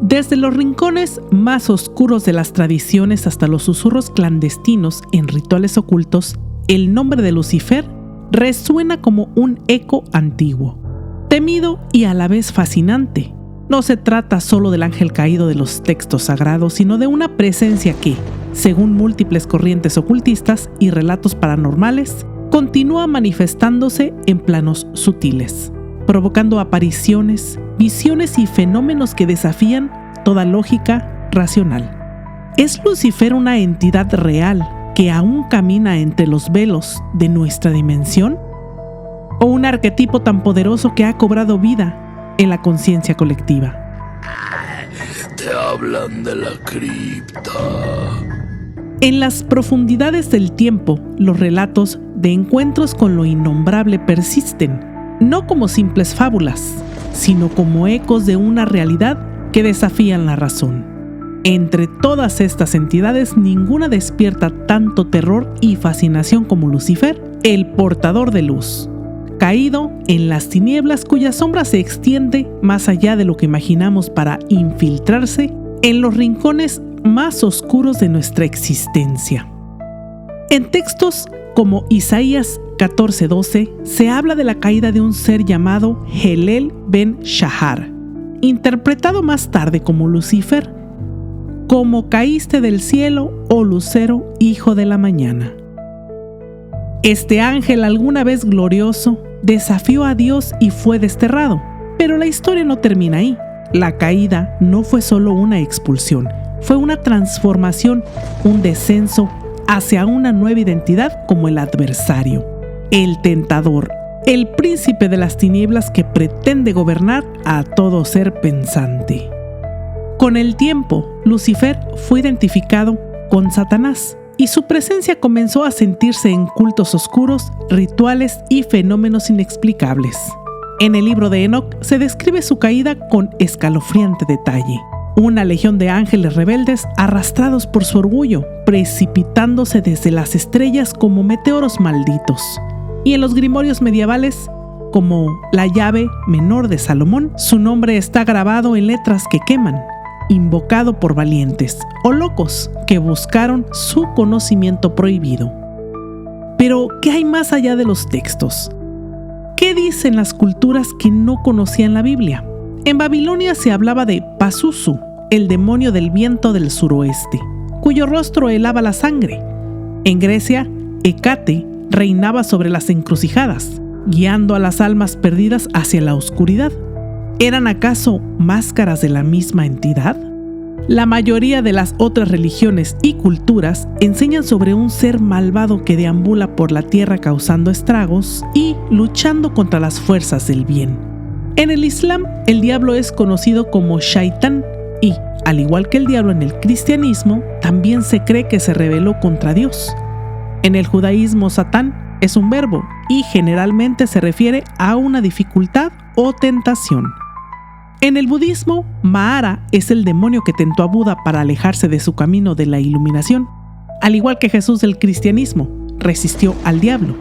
Desde los rincones más oscuros de las tradiciones hasta los susurros clandestinos en rituales ocultos, el nombre de Lucifer resuena como un eco antiguo, temido y a la vez fascinante. No se trata solo del ángel caído de los textos sagrados, sino de una presencia que, según múltiples corrientes ocultistas y relatos paranormales, continúa manifestándose en planos sutiles, provocando apariciones, visiones y fenómenos que desafían toda lógica racional. ¿Es Lucifer una entidad real que aún camina entre los velos de nuestra dimensión? ¿O un arquetipo tan poderoso que ha cobrado vida en la conciencia colectiva? Te hablan de la cripta. En las profundidades del tiempo, los relatos de encuentros con lo innombrable persisten, no como simples fábulas, sino como ecos de una realidad que desafían la razón. Entre todas estas entidades, ninguna despierta tanto terror y fascinación como Lucifer, el portador de luz, caído en las tinieblas cuya sombra se extiende más allá de lo que imaginamos para infiltrarse en los rincones más oscuros de nuestra existencia. En textos como Isaías 14:12 se habla de la caída de un ser llamado Helel ben Shahar, interpretado más tarde como Lucifer, como caíste del cielo, oh lucero, hijo de la mañana. Este ángel, alguna vez glorioso, desafió a Dios y fue desterrado. Pero la historia no termina ahí. La caída no fue solo una expulsión, fue una transformación, un descenso hacia una nueva identidad como el adversario, el tentador, el príncipe de las tinieblas que pretende gobernar a todo ser pensante. Con el tiempo, Lucifer fue identificado con Satanás y su presencia comenzó a sentirse en cultos oscuros, rituales y fenómenos inexplicables. En el libro de Enoc se describe su caída con escalofriante detalle. Una legión de ángeles rebeldes arrastrados por su orgullo, precipitándose desde las estrellas como meteoros malditos. Y en los grimorios medievales, como la llave menor de Salomón, su nombre está grabado en letras que queman, invocado por valientes o locos que buscaron su conocimiento prohibido. Pero, ¿qué hay más allá de los textos? ¿Qué dicen las culturas que no conocían la Biblia? En Babilonia se hablaba de Pazuzu, el demonio del viento del suroeste, cuyo rostro helaba la sangre. En Grecia, Hécate reinaba sobre las encrucijadas, guiando a las almas perdidas hacia la oscuridad. ¿Eran acaso máscaras de la misma entidad? La mayoría de las otras religiones y culturas enseñan sobre un ser malvado que deambula por la tierra causando estragos y luchando contra las fuerzas del bien. En el Islam, el diablo es conocido como Shaitán y, al igual que el diablo en el cristianismo, también se cree que se rebeló contra Dios. En el judaísmo, Satán es un verbo y generalmente se refiere a una dificultad o tentación. En el budismo, Mara es el demonio que tentó a Buda para alejarse de su camino de la iluminación. Al igual que Jesús del cristianismo, resistió al diablo.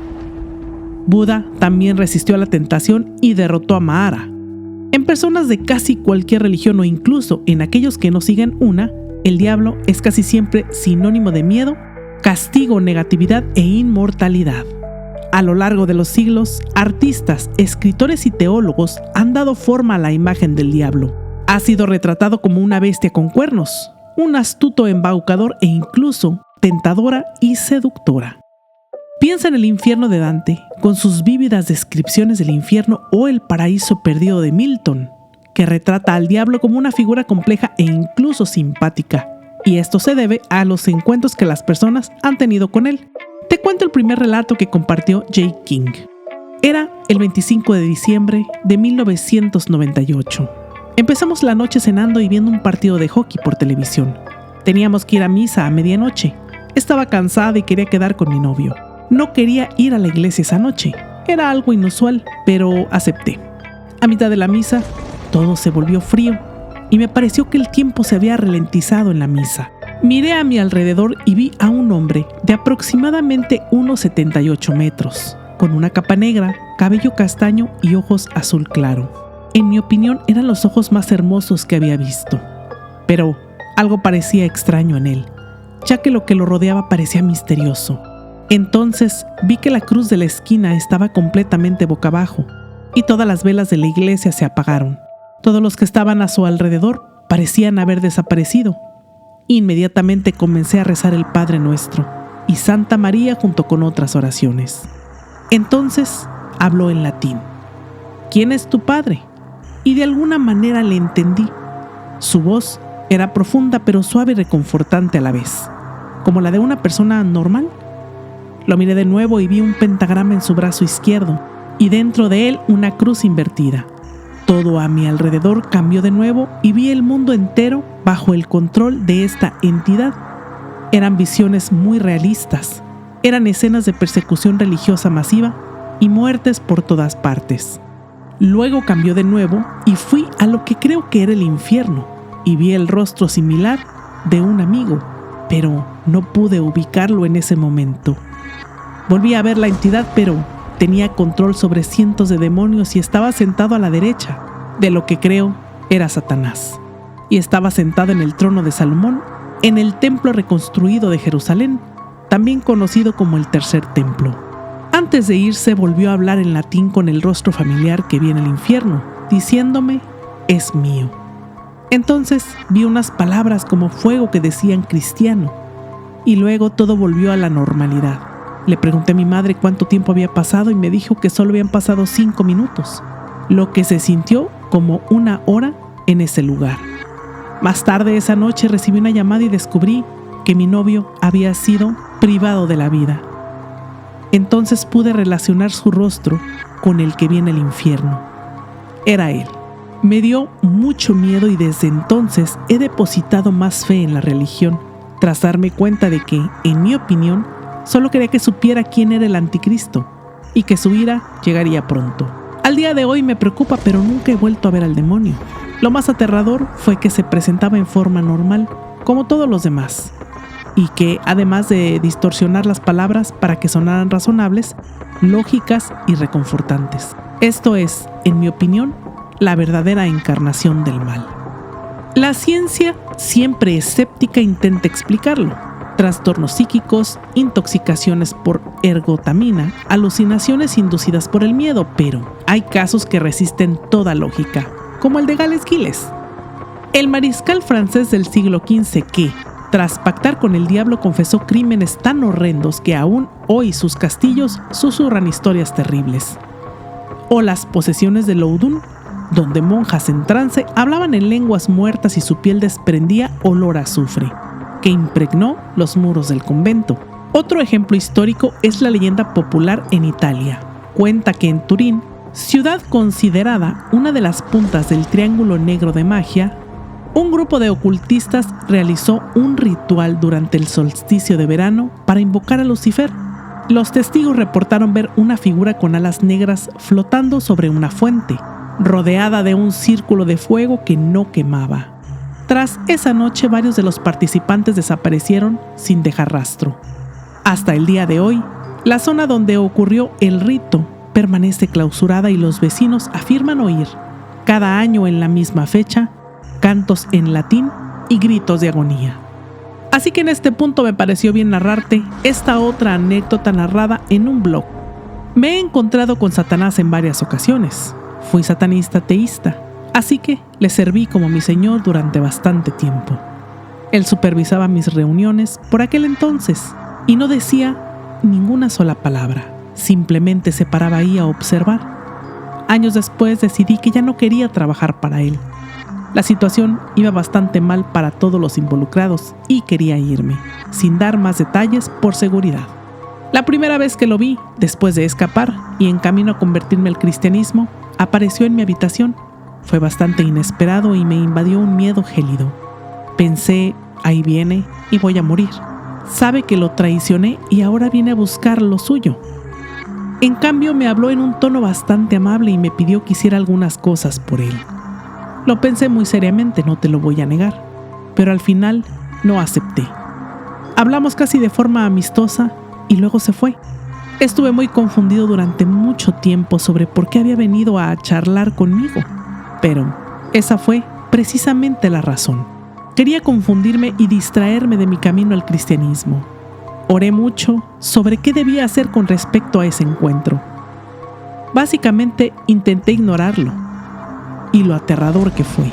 Buda también resistió a la tentación y derrotó a Mara. En personas de casi cualquier religión o incluso en aquellos que no siguen una, el diablo es casi siempre sinónimo de miedo, castigo, negatividad e inmortalidad. A lo largo de los siglos, artistas, escritores y teólogos han dado forma a la imagen del diablo. Ha sido retratado como una bestia con cuernos, un astuto embaucador e incluso tentadora y seductora. Piensa en el infierno de Dante, con sus vívidas descripciones del infierno, o el paraíso perdido de Milton, que retrata al diablo como una figura compleja e incluso simpática. Y esto se debe a los encuentros que las personas han tenido con él. Te cuento el primer relato que compartió J. King. Era el 25 de diciembre de 1998. Empezamos la noche cenando y viendo un partido de hockey por televisión. Teníamos que ir a misa a medianoche. Estaba cansada y quería quedar con mi novio. No quería ir a la iglesia esa noche. Era algo inusual, pero acepté. A mitad de la misa, todo se volvió frío y me pareció que el tiempo se había ralentizado en la misa. Miré a mi alrededor y vi a un hombre de aproximadamente unos 78 metros, con una capa negra, cabello castaño y ojos azul claro. En mi opinión, eran los ojos más hermosos que había visto. pero algo parecía extraño en él, ya que lo que lo rodeaba parecía misterioso. Entonces vi que la cruz de la esquina estaba completamente boca abajo y todas las velas de la iglesia se apagaron. Todos los que estaban a su alrededor parecían haber desaparecido. Inmediatamente comencé a rezar el Padre Nuestro y Santa María junto con otras oraciones. Entonces habló en latín: ¿quién es tu padre? Y de alguna manera le entendí. Su voz era profunda pero suave y reconfortante a la vez, como la de una persona normal. Lo miré de nuevo y vi un pentagrama en su brazo izquierdo y dentro de él una cruz invertida. Todo a mi alrededor cambió de nuevo y vi el mundo entero bajo el control de esta entidad. Eran visiones muy realistas. Eran escenas de persecución religiosa masiva y muertes por todas partes. Luego cambió de nuevo y fui a lo que creo que era el infierno y vi el rostro similar de un amigo, pero no pude ubicarlo en ese momento. Volví a ver la entidad, pero tenía control sobre cientos de demonios y estaba sentado a la derecha de lo que creo era Satanás. Y estaba sentado en el trono de Salomón, en el templo reconstruido de Jerusalén, también conocido como el Tercer Templo. Antes de irse volvió a hablar en latín con el rostro familiar que vi en el infierno, diciéndome: es mío. Entonces vi unas palabras como fuego que decían cristiano, y luego todo volvió a la normalidad. Le pregunté a mi madre cuánto tiempo había pasado y me dijo que solo habían pasado 5 minutos, lo que se sintió como 1 hora en ese lugar. Más tarde esa noche recibí una llamada y descubrí que mi novio había sido privado de la vida. Entonces pude relacionar su rostro con el que vi en el infierno. Era él. Me dio mucho miedo y desde entonces he depositado más fe en la religión, tras darme cuenta de que, en mi opinión, solo quería que supiera quién era el anticristo y que su ira llegaría pronto. Al día de hoy me preocupa, pero nunca he vuelto a ver al demonio. Lo más aterrador fue que se presentaba en forma normal, como todos los demás, y que, además de distorsionar las palabras para que sonaran razonables, lógicas y reconfortantes. Esto es, en mi opinión, la verdadera encarnación del mal. La ciencia, siempre escéptica, intenta explicarlo. Trastornos psíquicos, intoxicaciones por ergotamina, alucinaciones inducidas por el miedo, pero hay casos que resisten toda lógica, como el de Gales Giles, el mariscal francés del siglo XV que, tras pactar con el diablo, confesó crímenes tan horrendos que aún hoy sus castillos susurran historias terribles. O las posesiones de Loudun, donde monjas en trance hablaban en lenguas muertas y su piel desprendía olor a azufre, que impregnó los muros del convento. Otro ejemplo histórico es la leyenda popular en Italia. Cuenta que en Turín, ciudad considerada una de las puntas del Triángulo Negro de magia, un grupo de ocultistas realizó un ritual durante el solsticio de verano para invocar a Lucifer. Los testigos reportaron ver una figura con alas negras flotando sobre una fuente, rodeada de un círculo de fuego que no quemaba. Tras esa noche, varios de los participantes desaparecieron sin dejar rastro. Hasta el día de hoy, la zona donde ocurrió el rito permanece clausurada y los vecinos afirman oír, cada año en la misma fecha, cantos en latín y gritos de agonía. Así que en este punto me pareció bien narrarte esta otra anécdota narrada en un blog. Me he encontrado con Satanás en varias ocasiones. Fui satanista teísta, así que le serví como mi señor durante bastante tiempo. Él supervisaba mis reuniones por aquel entonces y no decía ninguna sola palabra, simplemente se paraba ahí a observar. Años después decidí que ya no quería trabajar para él. La situación iba bastante mal para todos los involucrados y quería irme, sin dar más detalles por seguridad. La primera vez que lo vi, después de escapar y en camino a convertirme al cristianismo, apareció en mi habitación. Fue bastante inesperado y me invadió un miedo gélido. Pensé, ahí viene y voy a morir. Sabe que lo traicioné y ahora viene a buscar lo suyo. En cambio, me habló en un tono bastante amable y me pidió que hiciera algunas cosas por él. Lo pensé muy seriamente, no te lo voy a negar, pero al final no acepté. Hablamos casi de forma amistosa y luego se fue. Estuve muy confundido durante mucho tiempo sobre por qué había venido a charlar conmigo, pero esa fue precisamente la razón. Quería confundirme y distraerme de mi camino al cristianismo. Oré mucho sobre qué debía hacer con respecto a ese encuentro. Básicamente intenté ignorarlo y lo aterrador que fue.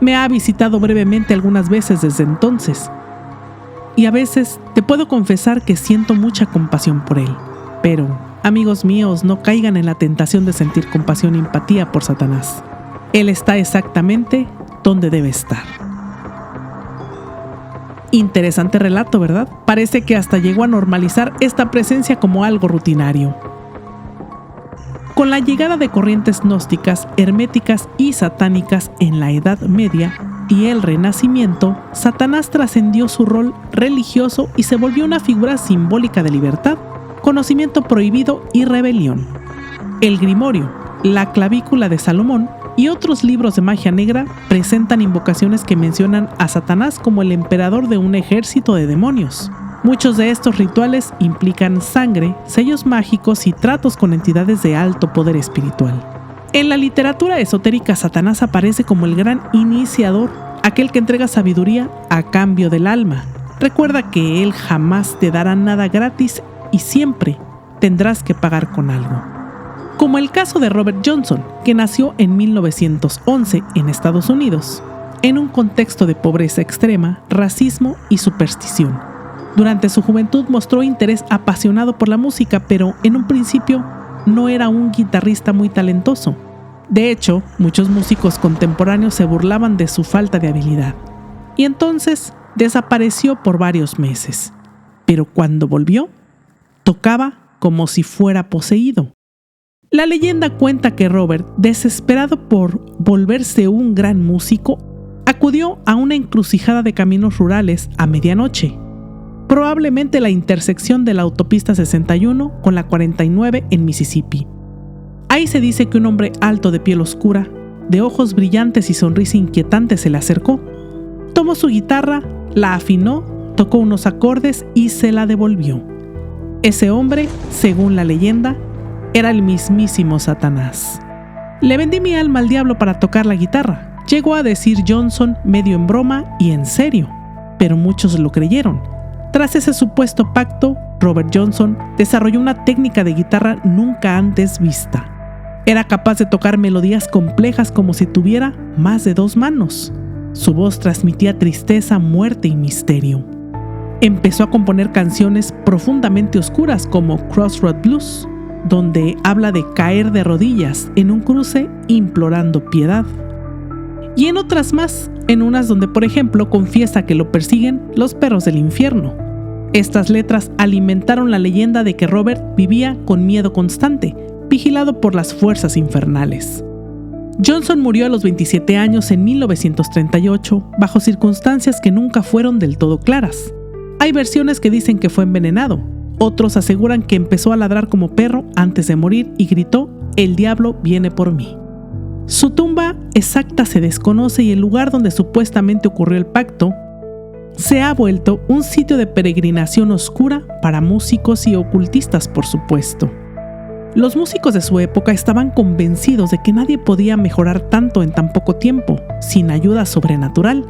Me ha visitado brevemente algunas veces desde entonces y a veces te puedo confesar que siento mucha compasión por él. Pero, amigos míos, no caigan en la tentación de sentir compasión e empatía por Satanás. Él está exactamente donde debe estar. Interesante relato, ¿verdad? Parece que hasta llegó a normalizar esta presencia como algo rutinario. Con la llegada de corrientes gnósticas, herméticas y satánicas en la Edad Media y el Renacimiento, Satanás trascendió su rol religioso y se volvió una figura simbólica de libertad, conocimiento prohibido y rebelión. El Grimorio, la Clavícula de Salomón y otros libros de magia negra presentan invocaciones que mencionan a Satanás como el emperador de un ejército de demonios. Muchos de estos rituales implican sangre, sellos mágicos y tratos con entidades de alto poder espiritual. En la literatura esotérica, Satanás aparece como el gran iniciador, aquel que entrega sabiduría a cambio del alma. Recuerda que él jamás te dará nada gratis y siempre tendrás que pagar con algo. Como el caso de Robert Johnson, que nació en 1911 en Estados Unidos, en un contexto de pobreza extrema, racismo y superstición. Durante su juventud mostró interés apasionado por la música, pero en un principio no era un guitarrista muy talentoso. De hecho, muchos músicos contemporáneos se burlaban de su falta de habilidad. Y entonces desapareció por varios meses. Pero cuando volvió, tocaba como si fuera poseído. La leyenda cuenta que Robert, desesperado por volverse un gran músico, acudió a una encrucijada de caminos rurales a medianoche, probablemente la intersección de la autopista 61 con la 49 en Mississippi. Ahí se dice que un hombre alto de piel oscura, de ojos brillantes y sonrisa inquietante se le acercó. Tomó su guitarra, la afinó, tocó unos acordes y se la devolvió. Ese hombre, según la leyenda, era el mismísimo Satanás. Le vendí mi alma al diablo para tocar la guitarra, llegó a decir Johnson medio en broma y en serio, pero muchos lo creyeron. Tras ese supuesto pacto, Robert Johnson desarrolló una técnica de guitarra nunca antes vista. Era capaz de tocar melodías complejas como si tuviera más de 2 manos. Su voz transmitía tristeza, muerte y misterio. Empezó a componer canciones profundamente oscuras como Crossroad Blues, donde habla de caer de rodillas en un cruce implorando piedad. Y en otras más, en unas donde por ejemplo confiesa que lo persiguen los perros del infierno. Estas letras alimentaron la leyenda de que Robert vivía con miedo constante, vigilado por las fuerzas infernales. Johnson murió a los 27 años en 1938 bajo circunstancias que nunca fueron del todo claras. Hay versiones que dicen que fue envenenado, otros aseguran que empezó a ladrar como perro antes de morir y gritó: "El diablo viene por mí". Su tumba exacta se desconoce y el lugar donde supuestamente ocurrió el pacto se ha vuelto un sitio de peregrinación oscura para músicos y ocultistas, por supuesto. Los músicos de su época estaban convencidos de que nadie podía mejorar tanto en tan poco tiempo, sin ayuda sobrenatural.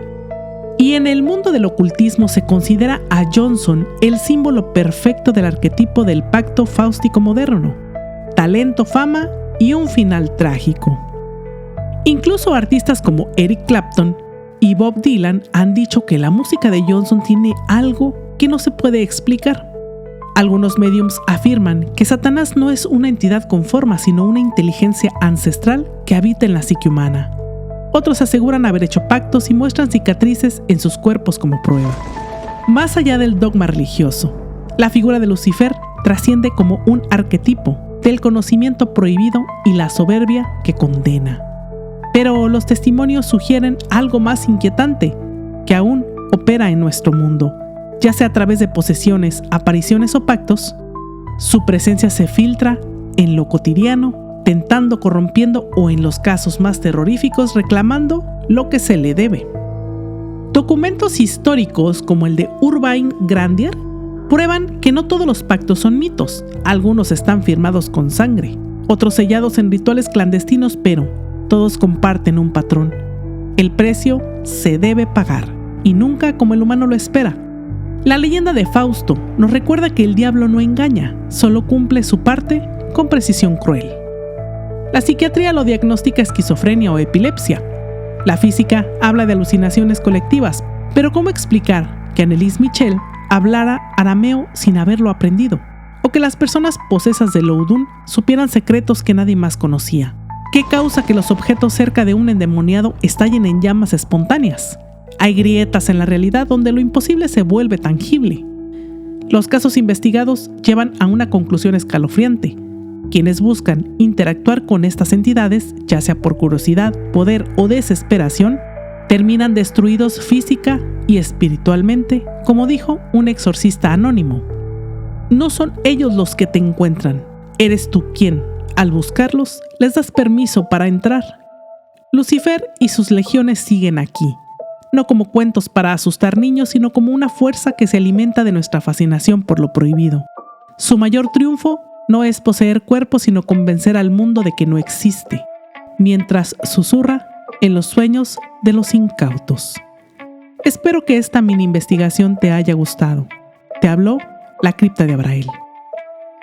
Y en el mundo del ocultismo se considera a Johnson el símbolo perfecto del arquetipo del pacto fáustico moderno: talento, fama y un final trágico. Incluso artistas como Eric Clapton y Bob Dylan han dicho que la música de Johnson tiene algo que no se puede explicar. Algunos mediums afirman que Satanás no es una entidad con forma, sino una inteligencia ancestral que habita en la psique humana. Otros aseguran haber hecho pactos y muestran cicatrices en sus cuerpos como prueba. Más allá del dogma religioso, la figura de Lucifer trasciende como un arquetipo del conocimiento prohibido y la soberbia que condena. Pero los testimonios sugieren algo más inquietante que aún opera en nuestro mundo. Ya sea a través de posesiones, apariciones o pactos, su presencia se filtra en lo cotidiano, tentando, corrompiendo o en los casos más terroríficos reclamando lo que se le debe. Documentos históricos como el de Urbain Grandier prueban que no todos los pactos son mitos. Algunos están firmados con sangre, otros sellados en rituales clandestinos, pero todos comparten un patrón: El precio se debe pagar, y nunca como el humano lo espera. La leyenda de Fausto nos recuerda que el diablo no engaña, solo cumple su parte con precisión cruel. La psiquiatría lo diagnostica esquizofrenia o epilepsia. La física habla de alucinaciones colectivas, pero ¿cómo explicar que Anneliese Michel hablara arameo sin haberlo aprendido? O que las personas posesas de Loudun supieran secretos que nadie más conocía. ¿Qué causa que los objetos cerca de un endemoniado estallen en llamas espontáneas? Hay grietas en la realidad donde lo imposible se vuelve tangible. Los casos investigados llevan a una conclusión escalofriante. Quienes buscan interactuar con estas entidades, ya sea por curiosidad, poder o desesperación, terminan destruidos física y espiritualmente, como dijo un exorcista anónimo. No son ellos los que te encuentran, eres tú quien, al buscarlos, les das permiso para entrar. Lucifer y sus legiones siguen aquí, no como cuentos para asustar niños, sino como una fuerza que se alimenta de nuestra fascinación por lo prohibido. Su mayor triunfo no es poseer cuerpos, sino convencer al mundo de que no existe, mientras susurra en los sueños de los incautos. Espero que esta mini investigación te haya gustado. Te habló la cripta de Abrael.